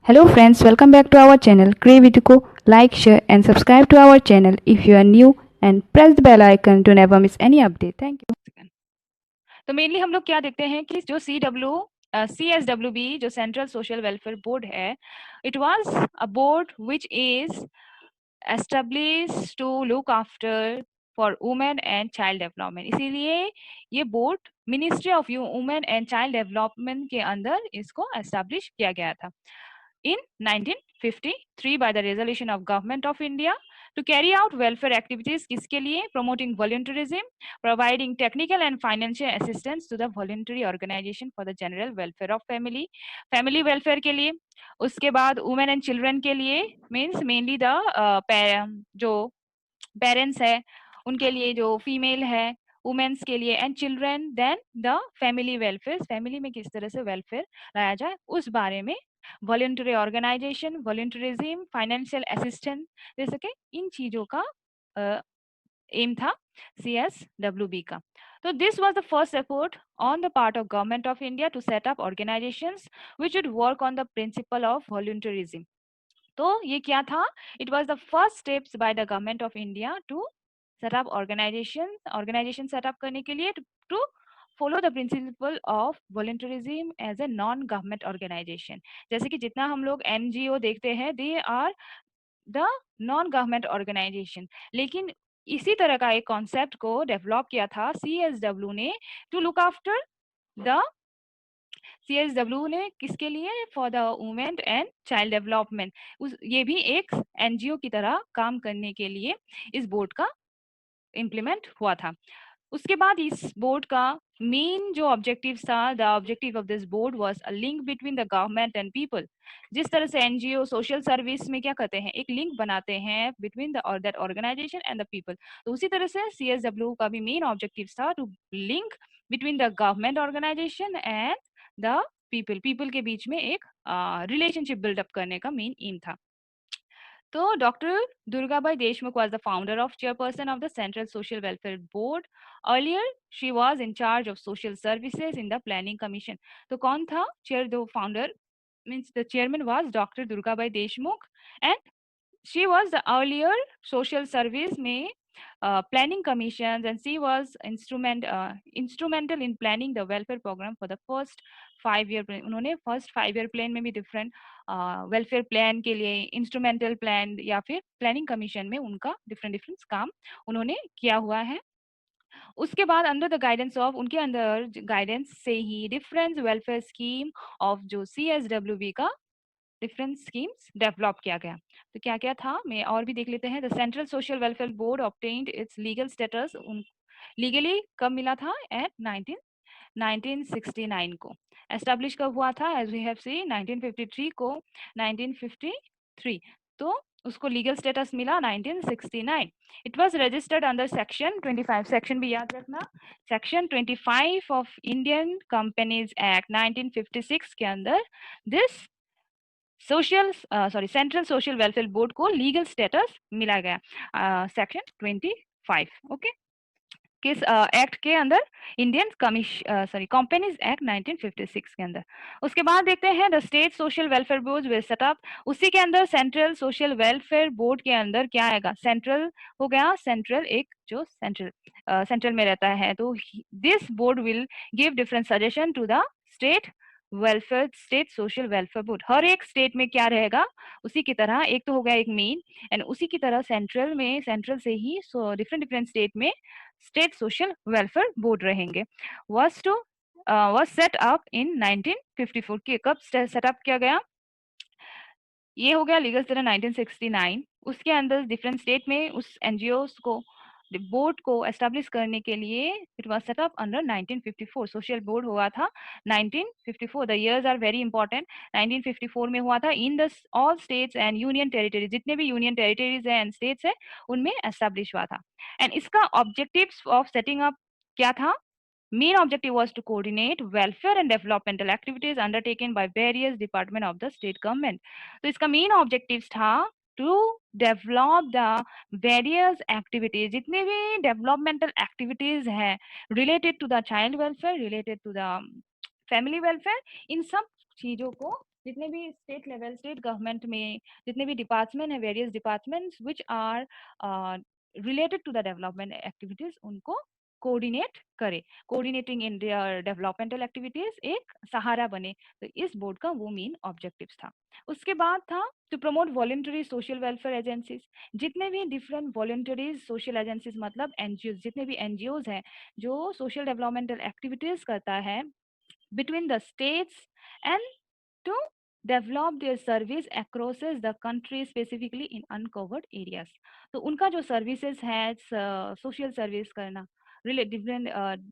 Hello friends, welcome back to our channel Creativity को like, share and subscribe to our channel if you are new and press the bell icon to never miss any update. Thank you. तो mainly हम लोग क्या देखते हैं कि जो CSWB जो सेंट्रल सोशल वेलफेयर बोर्ड है, it was a board which is establish to look after for women and child development. इसीलिए ये board ministry of women and child development के अंदर इसको एस्टेब्लिश किया गया था in 1953 by the resolution of government of India to carry out welfare activities किसके लिए, promoting volunteerism, providing technical and financial assistance to the voluntary organization for the general welfare of family welfare के लिए। उसके बाद women and children के लिए means mainly the जो parents है उनके लिए, जो फीमेल है वुमेन्स के लिए, and children, then the family welfare, family में किस तरह से वेलफेयर लाया जाए उस बारे में, वॉलंटरी ऑर्गेनाइजेशन, वॉलंटरिज्म, फाइनेंशियल असिस्टेंस, जैसे कि इन चीजों का एम था CSWB का। तो this was the first effort on the part of government of India to set up organisations which would work on the principle of voluntarism. तो ये क्या था? It was the first steps by the government of India to set up organisation setup करने के लिए to follow the principle of voluntarism as a non government organisation. जैसे कि जितना हम लोग NGO देखते हैं, they are the non government organisation, लेकिन इसी तरह का एक कॉन्सेप्ट को डेवलप किया था CSW ने to look after the CSW ने किसके लिए, for the women and child development. ये भी एक NGO की तरह काम करने के लिए इस बोर्ड का इम्प्लीमेंट हुआ था। उसके बाद इस बोर्ड का मेन जो ऑब्जेक्टिव था, the objective of this board was a link between the government and people. जिस तरह से NGO सोशल सर्विस में क्या करते हैं, एक लिंक बनाते हैं बिटवीन द और that organisation and the people, तो उसी तरह से CSW का भी मेन ऑब्जेक्टिव था to link between the government organisation and the people के बीच में एक रिलेशनशिप बिल्डअप करने का मेन एम था। तो doctor Durgabai Deshmukh was the founder of chairperson of the Central Social Welfare Board. Earlier, she was in charge of social services in the Planning Commission. तो कौन था chair? The founder means the chairman was Dr. Durgabai Deshmukh, and she was the earlier social service में planning commissions, and she was instrumental in planning the welfare program for the first 5 year plan. उन्होंने first 5 year plan में भी different welfare plan के लिए instrumental plan या फिर planning commission में उनका डिफरेंट काम उन्होंने किया हुआ है। उसके बाद अंडर द गाइडेंस ऑफ, उनके अंदर गाइडेंस से ही डिफरेंट वेलफेयर स्कीम ऑफ जो CSWB का डिफरेंट स्कीम्स डेवलप किया गया। तो क्या क्या था, मैं और भी देख लेते हैं। The central social welfare board obtained it's legal status, legally कब मिला था? एट 1969 को। एस्टेब्लिश कब हुआ था? एज वी हैव सी 1953 को, 1953। तो उसको लीगल स्टेटस मिला 1969। It was registered under section 25, section भी याद रखना, section 25 of Indian companies act 1956 के अंदर this central social welfare board को लीगल स्टेटस मिला गया सेक्शन 25। ओके, किस एक्ट के अंदर? इंडियन कंपनीज एक्ट 1956 के अंदर। उसके बाद देखते हैं the state social welfare board will set up, उसी के अंदर सेंट्रल सोशल वेलफेयर बोर्ड के अंदर क्या आएगा? सेंट्रल हो गया, सेंट्रल एक जो सेंट्रल में रहता है, तो this board will give different suggestion to the state social welfare board. हर एक स्टेट में क्या रहेगा, उसी की तरह एक तो हो गया एक मेन, एंड उसी की तरह सेंट्रल से ही डिफरेंट स्टेट में स्टेट सोशल वेलफेयर बोर्ड रहेंगे। was set up in 1954 के कब सेटअप किया गया? ये हो गया लीगल स्टेटस 1969। उसके अंदर डिफरेंट स्टेट में उस NGOs को, बोर्ड को एस्टेब्लिश करने के लिए it was set up under 1954। Social board हुआ था 1954। The years are very important. 1954 में हुआ था in the all states and union territories, जितने भी यूनियन टेरिटरीज है एंड स्टेट्स है उनमें एस्टेब्लिश हुआ था। एंड इसका ऑब्जेक्टिव्स ऑफ सेटिंग अप क्या था? Main objective was to coordinate welfare and developmental activities undertaken by various department of the state government. तो इसका main objectives था to develop the various activities, जितने भी developmental activities हैं related to the child welfare, related to the family welfare, इन सब चीजों को जितने भी स्टेट लेवल स्टेट गवर्नमेंट में जितने भी डिपार्टमेंट है, various departments which are related to the development activities, उनको कोऑर्डिनेट करे, कोऑर्डिनेटिंग इन डेवलपमेंटल एक्टिविटीज एक सहारा बने। तो इस बोर्ड का वो मेन ऑब्जेक्टिव्स था। उसके बाद था to promote voluntary social welfare agencies. जितने भी डिफरेंट वॉलंटरी सोशल एजेंसीज मतलब एनजीओ, जितने भी एनजीओज हैं जो सोशल डेवलपमेंटल एक्टिविटीज करता है between the states and to develop their service across the country specifically in uncovered areas। तो उनका जो सर्विसेज है, सोशल सर्विस करना, डिफरेंट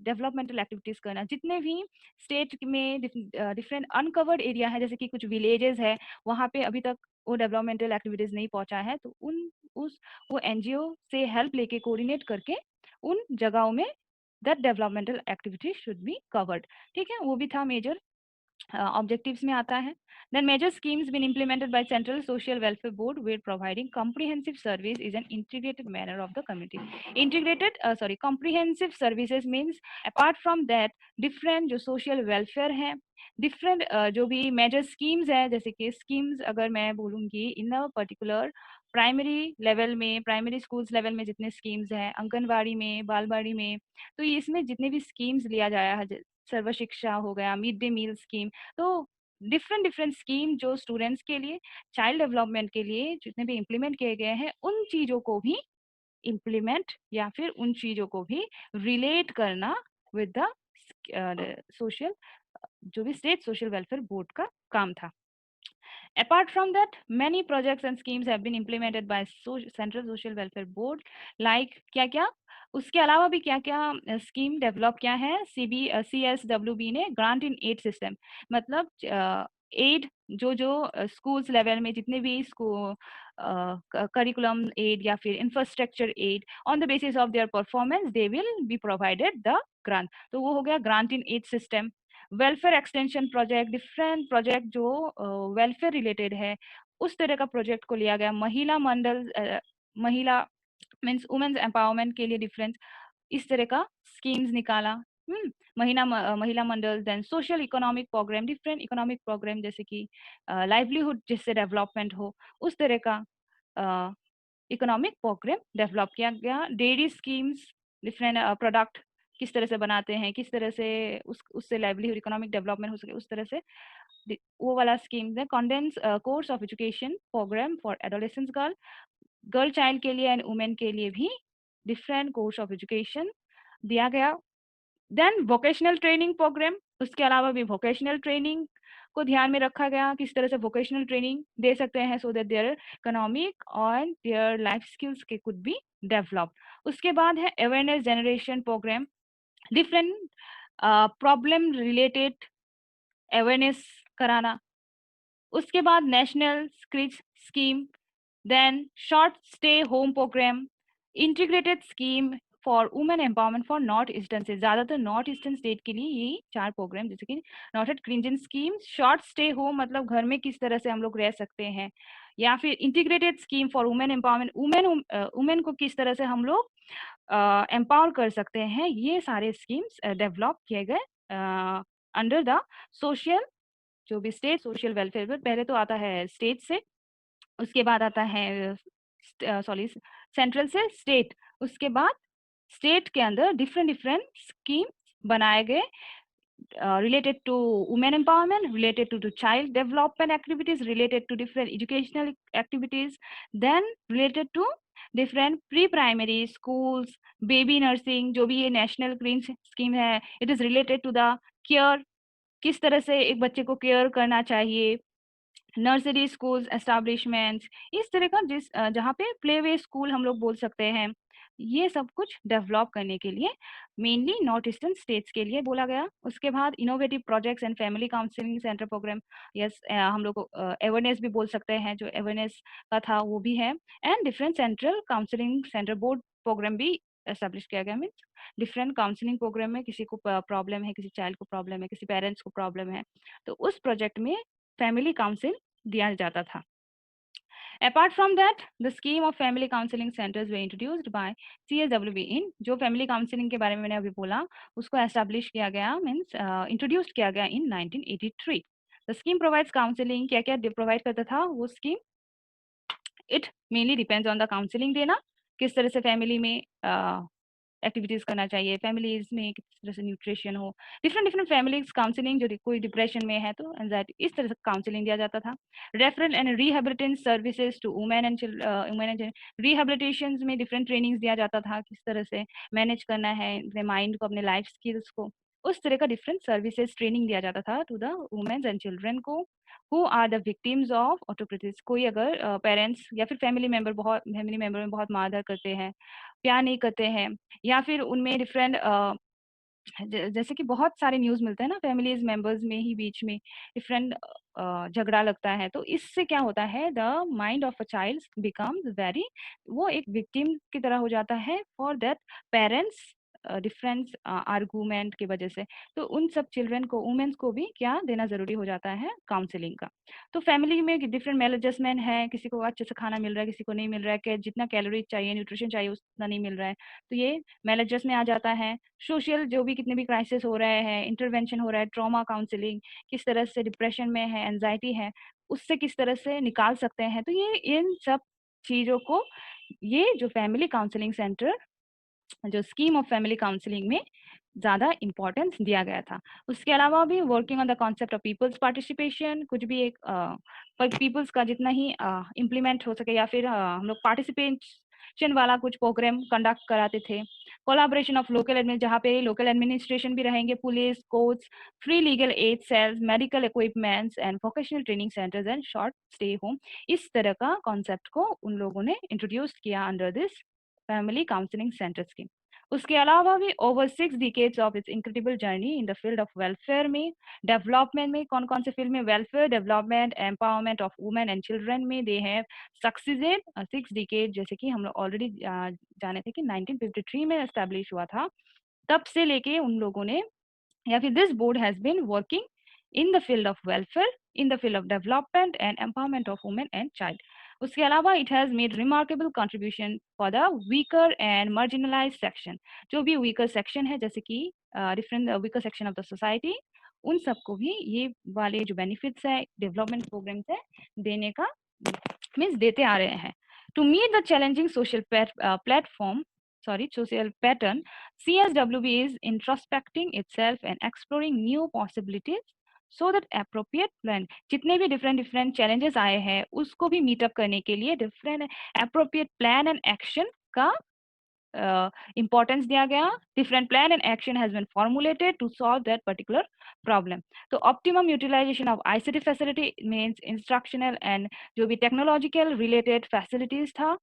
डेवलपमेंटल एक्टिविटीज करना, जितने भी स्टेट में डिफरेंट अनकवर्ड एरिया है, जैसे कि कुछ विलेजेस है वहाँ पे अभी तक वो डेवलपमेंटल एक्टिविटीज नहीं पहुंचा है, तो वो एनजीओ से हेल्प लेके कोऑर्डिनेट करके उन जगहों में that developmental activities should be covered. ठीक है, वो भी था मेजर ऑब्जेक्टिव्स में आता है। Then major schemes been implemented by central social welfare board where providing comprehensive service is an integrated manner of the community। integrated comprehensive services means apart from that different जो social welfare है, different जो भी major schemes है, जैसे कि schemes अगर मैं बोलूँगी इन अ पर्टिकुलर प्राइमरी लेवल में, प्राइमरी स्कूल्स लेवल में जितने स्कीम्स हैं, आंगनबाड़ी में, बालवाड़ी में, तो इसमें जितने भी स्कीम्स लिया जाया है, सर्व शिक्षा हो गया, मिड डे मील स्कीम, तो डिफरेंट डिफरेंट स्कीम जो स्टूडेंट्स के लिए, चाइल्ड डेवलपमेंट के लिए जितने भी इम्प्लीमेंट किए गए हैं, उन चीज़ों को भी इम्प्लीमेंट या फिर उन चीज़ों को भी रिलेट करना विद द सोशल, जो भी स्टेट सोशल वेलफेयर बोर्ड का काम था। Apart from that, many projects and schemes have been implemented by Central Social Welfare Board, like क्या क्या, उसके अलावा भी क्या क्या स्कीम डेवलप किया है CSWB ने, ग्रांट इन एड सिस्टम, मतलब एड जो जो स्कूल्स लेवल में जितने भी स्कूल करिकुलम एड या फिर infrastructure aid on the basis of their performance they will be provided the grant, तो वो हो गया grant in aid system. Welfare extension project, different project जो वेलफेयर रिलेटेड है, उस तरह का प्रोजेक्ट को लिया गया। महिला मंडल, महिला मीन्स वुमेन्स एम्पावरमेंट के लिए डिफरेंट इस तरह का स्कीम्स निकाला। महिला मंडल, then social economic programme, different economic programme जैसे कि लाइवलीहुड जिससे डेवलपमेंट हो, उस तरह का इकोनॉमिक प्रोग्राम डेवलप किया गया। डेयरी स्कीम्स, डिफरेंट प्रोडक्ट किस तरह से बनाते हैं, किस तरह से उससे लाइवलीहुड इकोनॉमिक डेवलपमेंट हो सके, उस तरह से वो वाला स्कीम है। Condense course of education programme for adolescence girl, girl child के लिए एंड वुमेन के लिए भी डिफरेंट कोर्स ऑफ एजुकेशन दिया गया। देन वोकेशनल ट्रेनिंग प्रोग्राम, उसके अलावा भी वोकेशनल ट्रेनिंग को ध्यान में रखा गया, किस तरह से वोकेशनल ट्रेनिंग दे सकते हैं सो दैट देयर इकोनॉमिक और देयर लाइफ स्किल्स के कुड बी डेवलप। उसके बाद है awareness generation programme, different problem related awareness कराना। उसके बाद national creche scheme, then short stay home programme, integrated scheme for women empowerment for north eastern से, ज़्यादातर नॉर्थ ईस्टर्न स्टेट के लिए ये 4 प्रोग्राम, जैसे कि नॉर्थ क्रिंजन स्कीम, शॉर्ट स्टे होम मतलब घर में किस तरह से हम लोग रह सकते हैं, या फिर integrated scheme for women empowerment, women को किस तरह से हम लोग एम्पावर कर सकते हैं, ये सारे स्कीम्स डेवलप किए गए अंडर द सोशल, जो भी स्टेट सोशल वेलफेयर। पहले तो आता है स्टेट से, उसके बाद आता है सेंट्रल से स्टेट, उसके बाद स्टेट के अंदर डिफरेंट डिफरेंट स्कीम बनाए गए related to women empowerment, related to the child development activities, related to different educational activities, then related to different pre-primary schools, baby nursing, जो भी ये national green scheme है, it is related to the care, किस तरह से एक बच्चे को केयर करना चाहिए, नर्सरी स्कूल्स एस्टैब्लिशमेंट्स, इस तरह का जहाँ पे प्ले वे स्कूल हम लोग बोल सकते हैं, ये सब कुछ डेवलप करने के लिए मेनली नॉर्थ ईस्टर्न स्टेट्स के लिए बोला गया। उसके बाद innovative projects and family counselling centre programme, yes हम लोग अवेयरनेस भी बोल सकते हैं, जो अवेयरनेस का था वो भी है। And different central counselling centre board programme भी एस्टेब्लिश किया गया। मीन्स डिफरेंट काउंसलिंग प्रोग्राम में किसी को प्रॉब्लम है, किसी चाइल्ड को प्रॉब्लम है, किसी पेरेंट्स को प्रॉब्लम है, तो उस प्रोजेक्ट में फैमिली काउंसिल दिया जाता था। Apart from that, the scheme of family counseling centers were introduced by CSWB in, जो family counseling के बारे में मैंने अभी बोला, उसको establish किया गया, means introduced किया गया in 1983। The scheme provides counselling, क्या-क्या प्रोवाइड करता था वो scheme? It mainly depends on the counselling देना, किस तरह से फैमिली में एक्टिविटीज़ करना चाहिए, फैमिलीज़ में किस तरह से न्यूट्रिशन हो, डिफरेंट डिफरेंट फैमिलीज़ काउंसलिंग, जो कोई डिप्रेशन में है तो एंग्जायटी, इस तरह से काउंसलिंग दिया जाता था। Referral and rehabilitation services to women and rehabilitations में डिफरेंट ट्रेनिंग्स दिया जाता था, किस तरह से मैनेज करना है अपने माइंड को, अपने लाइफ स्किल्स को, उस तरह का डिफरेंट सर्विसेज ट्रेनिंग दिया जाता था to the womens and children को who are the victims of atrocities. कोई अगर पेरेंट्स या फिर फैमिली मेंबर में बहुत मारधर करते हैं, प्यार नहीं करते हैं, या फिर उनमें डिफरेंट जैसे कि बहुत सारे न्यूज़ मिलते हैं ना, फैमिलीज़ मेंबर्स में ही बीच में डिफरेंट झगड़ा लगता है, तो इससे क्या होता है, the mind of a child becomes very, वो एक विक्टिम की तरह हो जाता है for that parents different argument की वजह से। तो उन सब चिल्ड्रन को, वुमेन्स को भी क्या देना ज़रूरी हो जाता है, काउंसलिंग का। तो फैमिली में डिफरेंट मेल एडजस्टमेंट है, किसी को अच्छे से खाना मिल रहा है, किसी को नहीं मिल रहा है, जितना कैलोरी चाहिए, न्यूट्रिशन चाहिए उतना नहीं मिल रहा है, तो ये मेल एडजस्ट में आ जाता है। सोशल जो भी कितने भी क्राइसिस हो रहे हैं, इंटरवेंशन हो रहा है, ट्रॉमा काउंसलिंग, किस तरह से डिप्रेशन में है, एंजाइटी है, उससे किस तरह से निकाल सकते हैं। तो ये इन सब चीज़ों को, ये जो फैमिली काउंसलिंग सेंटर, जो स्कीम ऑफ फैमिली काउंसलिंग में ज़्यादा इम्पोर्टेंस दिया गया था। उसके अलावा भी working on the concept of peoples participation, कुछ भी एक पीपल्स का जितना ही इम्प्लीमेंट हो सके, या फिर हम लोग पार्टिसिपेशन वाला कुछ प्रोग्राम कंडक्ट कराते थे। कोलैबोरेशन ऑफ लोकल एडमिन, जहाँ पे लोकल एडमिनिस्ट्रेशन भी रहेंगे, police, courts, free legal aid cells, medical equipments and vocational training centres and short stay home. इस तरह का कॉन्सेप्ट को उन लोगों ने इंट्रोड्यूस किया under this family counselling centre scheme. उसके अलावा भी over 6 decades of its incredible journey in the field of welfare में, डेवलपमेंट में, कौन-कौन से फील्ड में, welfare, development, empowerment of women and children में दे हैव सक्सीडेड 6 डिकेड, जैसे कि हम लोग ऑलरेडी जाने थे कि 1953 में एस्टैब्लिश हुआ था। तब से लेके उन लोगों ने, या फिर this board has been working in the field of welfare, in the field of development and empowerment of women and child. उसके अलावा it has made remarkable contribution for the weaker and marginalised section. जो भी weaker section है, जैसे कि different weaker section of the society, उन सबको भी ये वाले जो बेनिफिट्स है, डेवलपमेंट प्रोग्राम्स है, देने का मीन्स देते आ रहे हैं। To meet the challenging social social pattern, CSWB is introspecting itself and exploring new possibilities so that appropriate plan, जितने भी डिफरेंट चैलेंजेस आए हैं उसको भी मीट अप करने के लिए different appropriate plan and action का importance दिया गया। Different plan and action has been formulated to solve that particular problem. तो optimum utilisation of ICT facility means instructional and जो भी टेक्नोलॉजिकल रिलेटेड फैसिलिटीज था,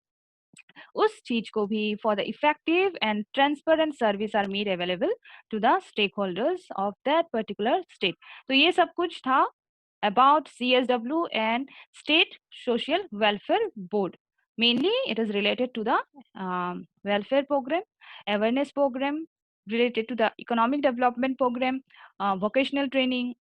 उस चीज को भी for the effective and transparent service are made available to the stakeholders of that particular state. तो ये सब कुछ था about CSW and State Social Welfare Board. Mainly, it is related to the welfare program, awareness program, related to the economic development program, vocational training,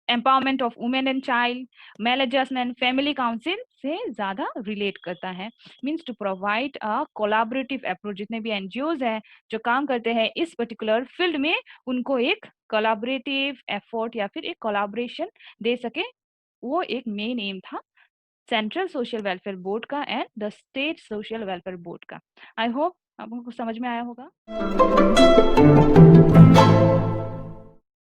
empowerment of women and child, male adjustment, family council से ज़्यादा relate करता है। Means to provide a collaborative approach, जितने भी NGOs हैं जो काम करते हैं इस पर्टिकुलर फील्ड में, उनको एक कोलैबोरेटिव एफर्ट या फिर एक कोलैबोरेशन दे सके, वो एक मेन एम था सेंट्रल सोशल वेलफेयर बोर्ड का and the state social welfare board का। आई होप आपको कुछ समझ में आया होगा।